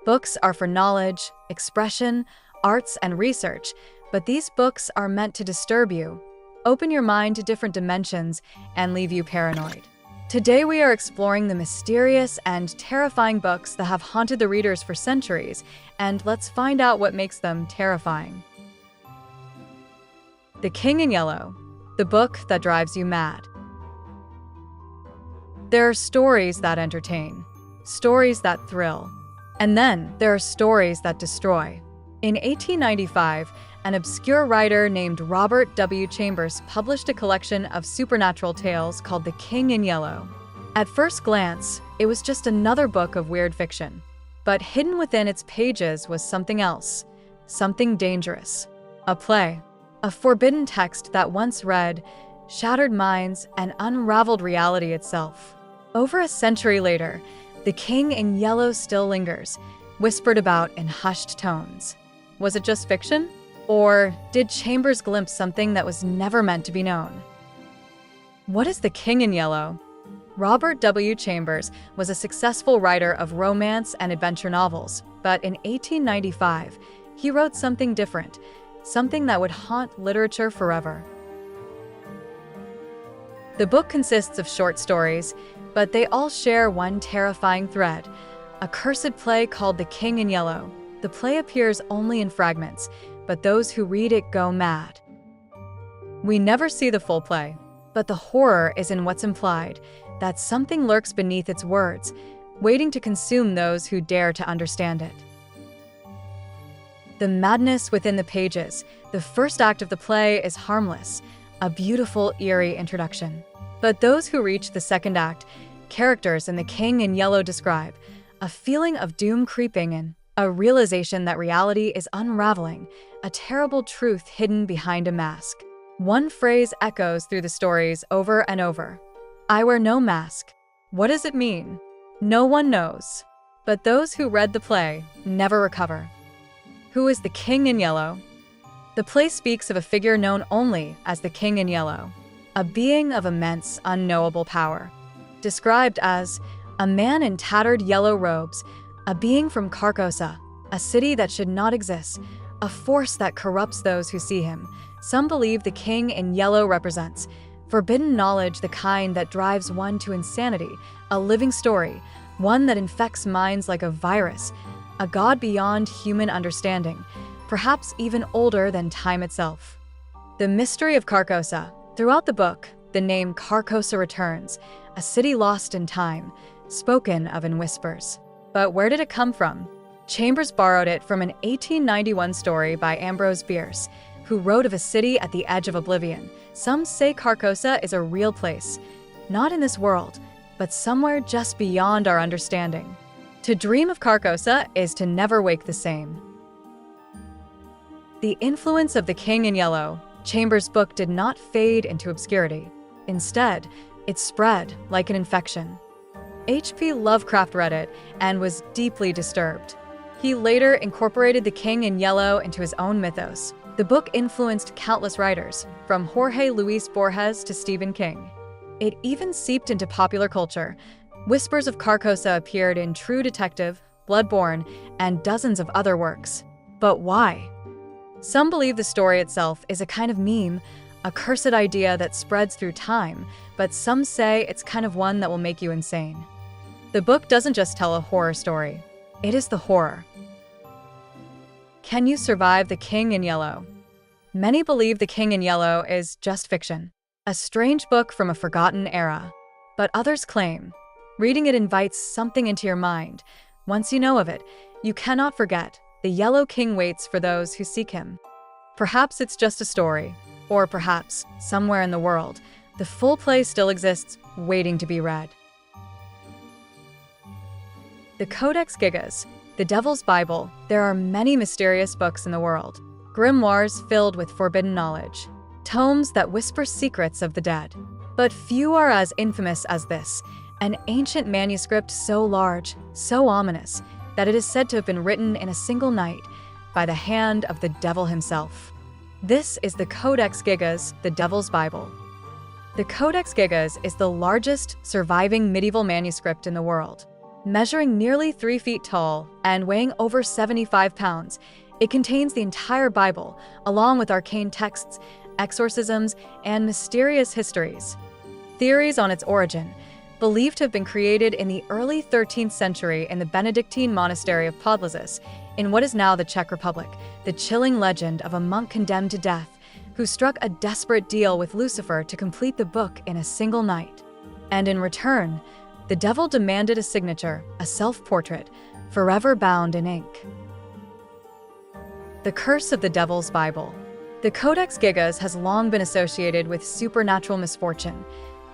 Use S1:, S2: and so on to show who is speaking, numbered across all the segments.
S1: Books are for knowledge, expression, arts, and research, but these books are meant to disturb you, open your mind to different dimensions, and leave you paranoid. Today we are exploring the mysterious and terrifying books that have haunted the readers for centuries, and let's find out what makes them terrifying. The King in Yellow, the book that drives you mad. There are stories that entertain, stories that thrill, and then there are stories that destroy. In 1895, an obscure writer named Robert W. Chambers published a collection of supernatural tales called The King in Yellow. At first glance, it was just another book of weird fiction. But hidden within its pages was something else, something dangerous. A play, a forbidden text that once read, shattered minds and unraveled reality itself. Over a century later, The King in Yellow still lingers, whispered about in hushed tones. Was it just fiction? Or did Chambers glimpse something that was never meant to be known? What is The King in Yellow? Robert W. Chambers was a successful writer of romance and adventure novels, but in 1895, he wrote something different, something that would haunt literature forever. The book consists of short stories, but they all share one terrifying thread, a cursed play called The King in Yellow. The play appears only in fragments, but those who read it go mad. We never see the full play, but the horror is in what's implied, that something lurks beneath its words, waiting to consume those who dare to understand it. The madness within the pages. The first act of the play is harmless, a beautiful, eerie introduction. But those who reach the second act, characters in The King in Yellow describe a feeling of doom creeping in, a realization that reality is unraveling, a terrible truth hidden behind a mask. One phrase echoes through the stories over and over. I wear no mask. What does it mean? No one knows. But those who read the play never recover. Who is the King in Yellow? The play speaks of a figure known only as the King in Yellow, a being of immense, unknowable power. Described as a man in tattered yellow robes, a being from Carcosa, a city that should not exist, a force that corrupts those who see him. Some believe the King in Yellow represents forbidden knowledge, the kind that drives one to insanity, a living story, one that infects minds like a virus, a god beyond human understanding, perhaps even older than time itself. The mystery of Carcosa. Throughout the book, the name Carcosa returns, a city lost in time, spoken of in whispers. But where did it come from? Chambers borrowed it from an 1891 story by Ambrose Bierce, who wrote of a city at the edge of oblivion. Some say Carcosa is a real place, not in this world, but somewhere just beyond our understanding. To dream of Carcosa is to never wake the same. The influence of The King in Yellow. Chambers' book did not fade into obscurity. Instead, it spread like an infection. H.P. Lovecraft read it and was deeply disturbed. He later incorporated The King in Yellow into his own mythos. The book influenced countless writers, from Jorge Luis Borges to Stephen King. It even seeped into popular culture. Whispers of Carcosa appeared in True Detective, Bloodborne, and dozens of other works. But why? Some believe the story itself is a kind of meme, a cursed idea that spreads through time, but some say it's kind of one that will make you insane. The book doesn't just tell a horror story. It is the horror. Can you survive The King in Yellow? Many believe The King in Yellow is just fiction, a strange book from a forgotten era. But others claim, reading it invites something into your mind. Once you know of it, you cannot forget. The Yellow King waits for those who seek him. Perhaps it's just a story, or perhaps, somewhere in the world, the full play still exists, waiting to be read. The Codex Gigas, the Devil's Bible. There are many mysterious books in the world. Grimoires filled with forbidden knowledge. Tomes that whisper secrets of the dead. But few are as infamous as this, an ancient manuscript so large, so ominous, that it is said to have been written in a single night by the hand of the devil himself. This is the Codex Gigas, the Devil's Bible. The Codex Gigas is the largest surviving medieval manuscript in the world. Measuring nearly 3 feet tall and weighing over 75 pounds, it contains the entire Bible, along with arcane texts, exorcisms, and mysterious histories. Theories on its origin, believed to have been created in the early 13th century in the Benedictine monastery of Podlasis, in what is now the Czech Republic, the chilling legend of a monk condemned to death who struck a desperate deal with Lucifer to complete the book in a single night. And in return, the devil demanded a signature, a self-portrait, forever bound in ink. The Curse of the Devil's Bible. The Codex Gigas has long been associated with supernatural misfortune.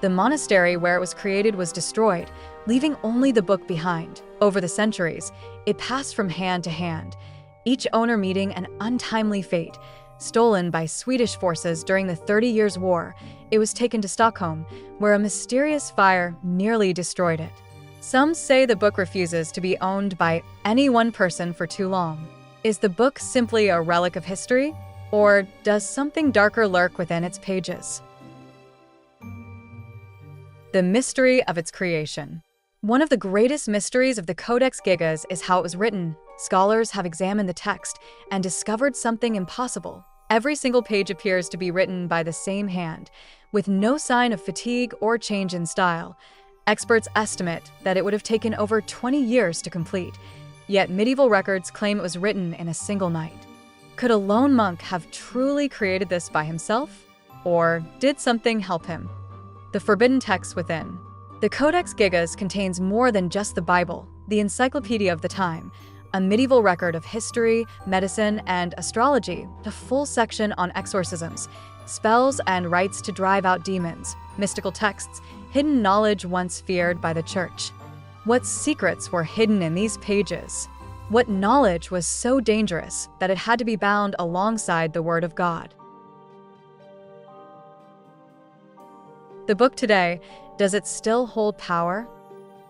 S1: The monastery where it was created was destroyed, leaving only the book behind. Over the centuries, it passed from hand to hand, each owner meeting an untimely fate. Stolen by Swedish forces during the 30 Years' War, it was taken to Stockholm, where a mysterious fire nearly destroyed it. Some say the book refuses to be owned by any one person for too long. Is the book simply a relic of history, or does something darker lurk within its pages? The mystery of its creation. One of the greatest mysteries of the Codex Gigas is how it was written. Scholars have examined the text and discovered something impossible. Every single page appears to be written by the same hand, with no sign of fatigue or change in style. Experts estimate that it would have taken over 20 years to complete, yet medieval records claim it was written in a single night. Could a lone monk have truly created this by himself? Or did something help him? The forbidden text within. The Codex Gigas contains more than just the Bible, the encyclopedia of the time, a medieval record of history, medicine, and astrology, a full section on exorcisms, spells and rites to drive out demons, mystical texts, hidden knowledge once feared by the church. What secrets were hidden in these pages? What knowledge was so dangerous that it had to be bound alongside the Word of God? The book today, does it still hold power?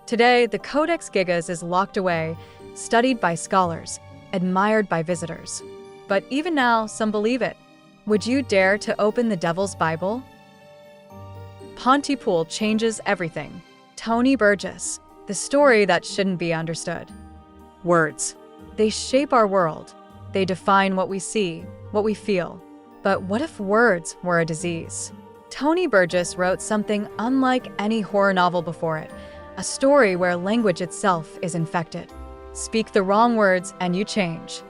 S1: Today, the Codex Gigas is locked away, studied by scholars, admired by visitors. But even now, some believe it. Would you dare to open the Devil's Bible? Pontypool changes everything. Tony Burgess. The story that shouldn't be understood. Words. They shape our world. They define what we see, what we feel. But what if words were a disease? Tony Burgess wrote something unlike any horror novel before it, a story where language itself is infected. Speak the wrong words and you change.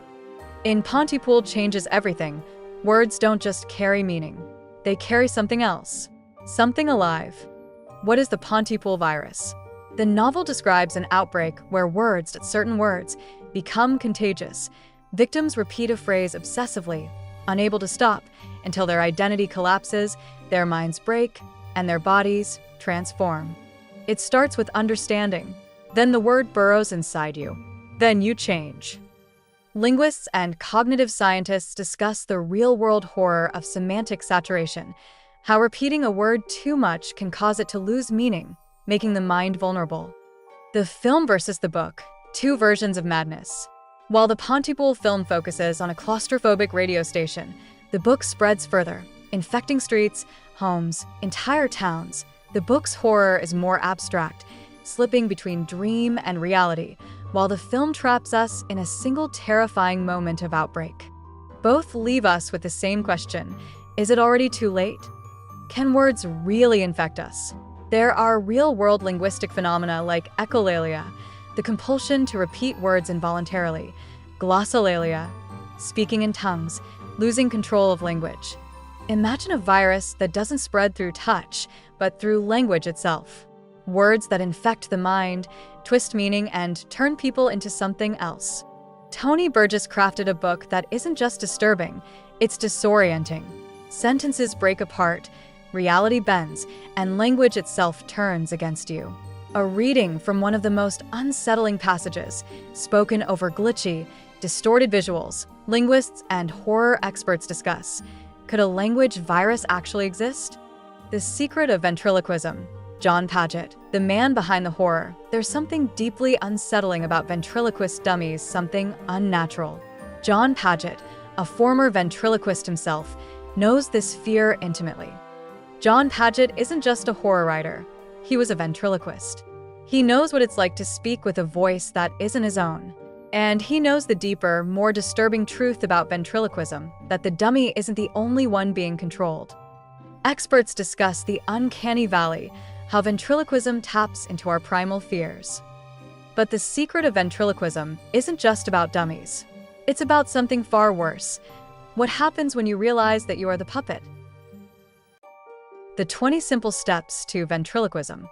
S1: In Pontypool Changes Everything, words don't just carry meaning. They carry something else, something alive. What is the Pontypool virus? The novel describes an outbreak where certain words, become contagious. Victims repeat a phrase obsessively, unable to stop, until their identity collapses, their minds break, and their bodies transform. It starts with understanding. Then the word burrows inside you. Then you change. Linguists and cognitive scientists discuss the real-world horror of semantic saturation, how repeating a word too much can cause it to lose meaning, making the mind vulnerable. The film versus the book, two versions of madness. While the Pontypool film focuses on a claustrophobic radio station, the book spreads further, infecting streets, homes, entire towns. The book's horror is more abstract, slipping between dream and reality, while the film traps us in a single terrifying moment of outbreak. Both leave us with the same question: is it already too late? Can words really infect us? There are real-world linguistic phenomena like echolalia, the compulsion to repeat words involuntarily, glossolalia, speaking in tongues, losing control of language. Imagine a virus that doesn't spread through touch, but through language itself. Words that infect the mind, twist meaning, and turn people into something else. Tony Burgess crafted a book that isn't just disturbing, it's disorienting. Sentences break apart, reality bends, and language itself turns against you. A reading from one of the most unsettling passages, spoken over glitchy, distorted visuals, linguists and horror experts discuss. Could a language virus actually exist? The Secret of Ventriloquism. John Paget, the man behind the horror. There's something deeply unsettling about ventriloquist dummies, something unnatural. John Paget, a former ventriloquist himself, knows this fear intimately. John Paget isn't just a horror writer. He was a ventriloquist. He knows what it's like to speak with a voice that isn't his own. And he knows the deeper, more disturbing truth about ventriloquism, that the dummy isn't the only one being controlled. Experts discuss the uncanny valley, how ventriloquism taps into our primal fears. But the secret of ventriloquism isn't just about dummies. It's about something far worse. What happens when you realize that you are the puppet? The 20 Simple Steps to Ventriloquism.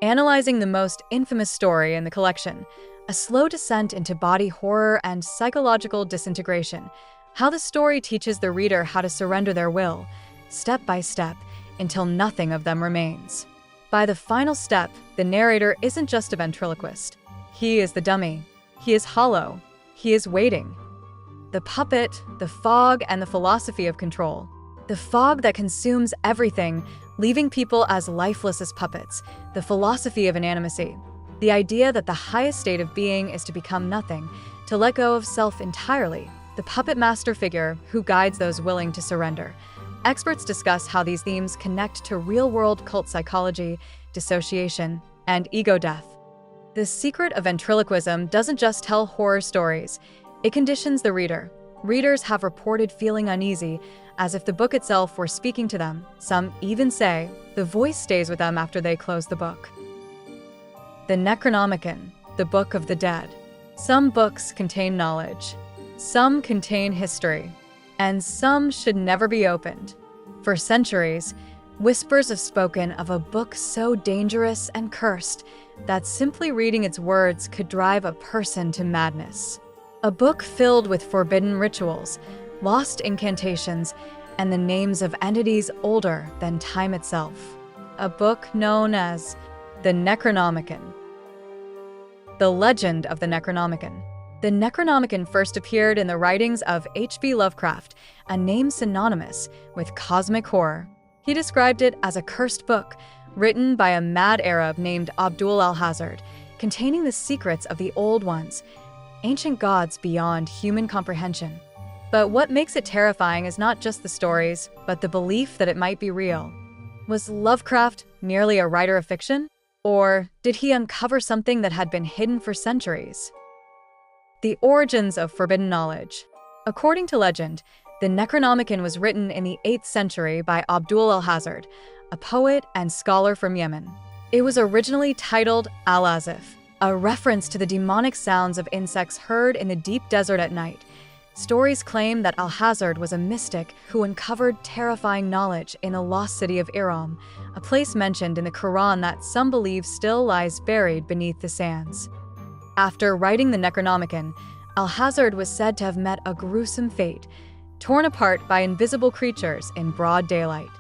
S1: Analyzing the most infamous story in the collection, a slow descent into body horror and psychological disintegration, how the story teaches the reader how to surrender their will, step by step, until nothing of them remains. By the final step, the narrator isn't just a ventriloquist. He is the dummy. He is hollow. He is waiting. The puppet, the fog, and the philosophy of control. The fog that consumes everything, leaving people as lifeless as puppets. The philosophy of inanimacy. The idea that the highest state of being is to become nothing, to let go of self entirely. The puppet master figure who guides those willing to surrender. Experts discuss how these themes connect to real-world cult psychology, dissociation, and ego death. The secret of ventriloquism doesn't just tell horror stories. It conditions the reader. Readers have reported feeling uneasy, as if the book itself were speaking to them. Some even say the voice stays with them after they close the book. The Necronomicon, the Book of the Dead. Some books contain knowledge. Some contain history. And some should never be opened. For centuries, whispers have spoken of a book so dangerous and cursed that simply reading its words could drive a person to madness. A book filled with forbidden rituals, lost incantations, and the names of entities older than time itself. A book known as the Necronomicon. The legend of the Necronomicon. The Necronomicon first appeared in the writings of H.P. Lovecraft, a name synonymous with cosmic horror. He described it as a cursed book, written by a mad Arab named Abdul Alhazard, containing the secrets of the Old Ones, ancient gods beyond human comprehension. But what makes it terrifying is not just the stories, but the belief that it might be real. Was Lovecraft merely a writer of fiction? Or did he uncover something that had been hidden for centuries? The origins of forbidden knowledge. According to legend, the Necronomicon was written in the 8th century by Abdul Alhazard, a poet and scholar from Yemen. It was originally titled Al-Azif, a reference to the demonic sounds of insects heard in the deep desert at night. Stories claim that Alhazard was a mystic who uncovered terrifying knowledge in the lost city of Iram, a place mentioned in the Quran that some believe still lies buried beneath the sands. After writing the Necronomicon, Alhazard was said to have met a gruesome fate, torn apart by invisible creatures in broad daylight.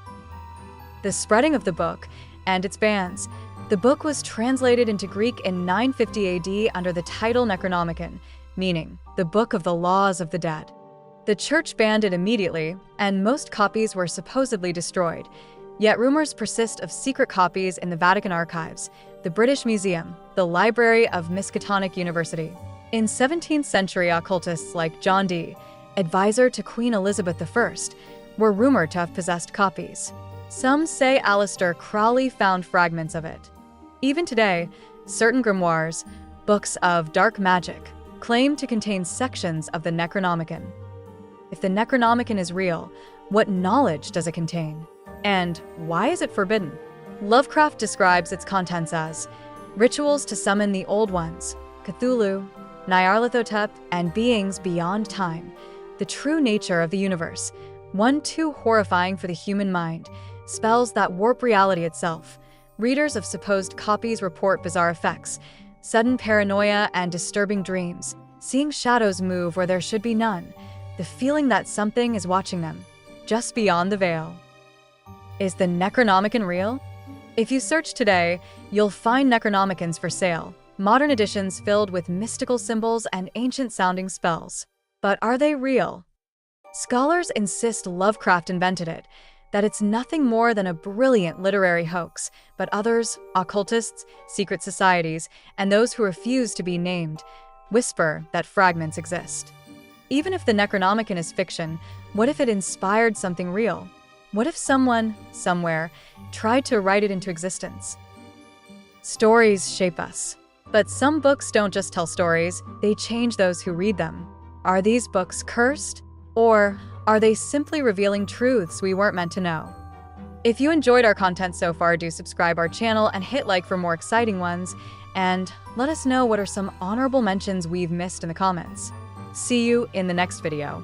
S1: The spreading of the book and its bans. The book was translated into Greek in 950 AD under the title Necronomicon, meaning the Book of the Laws of the Dead. The church banned it immediately, and most copies were supposedly destroyed. Yet rumors persist of secret copies in the Vatican archives, the British Museum, the Library of Miskatonic University. In 17th century occultists like John Dee, advisor to Queen Elizabeth I, were rumored to have possessed copies. Some say Aleister Crowley found fragments of it. Even today, certain grimoires, books of dark magic, claim to contain sections of the Necronomicon. If the Necronomicon is real, what knowledge does it contain? And why is it forbidden? Lovecraft describes its contents as rituals to summon the Old Ones, Cthulhu, Nyarlathotep, and beings beyond time, the true nature of the universe, one too horrifying for the human mind, spells that warp reality itself. Readers of supposed copies report bizarre effects, sudden paranoia and disturbing dreams, seeing shadows move where there should be none, the feeling that something is watching them, just beyond the veil. Is the Necronomicon real? If you search today, you'll find Necronomicons for sale, modern editions filled with mystical symbols and ancient-sounding spells. But are they real? Scholars insist Lovecraft invented it, that it's nothing more than a brilliant literary hoax, but others, occultists, secret societies, and those who refuse to be named, whisper that fragments exist. Even if the Necronomicon is fiction, what if it inspired something real? What if someone, somewhere, tried to write it into existence? Stories shape us. But some books don't just tell stories, they change those who read them. Are these books cursed? Or are they simply revealing truths we weren't meant to know? If you enjoyed our content so far, do subscribe our channel and hit like for more exciting ones. And let us know what are some honorable mentions we've missed in the comments. See you in the next video.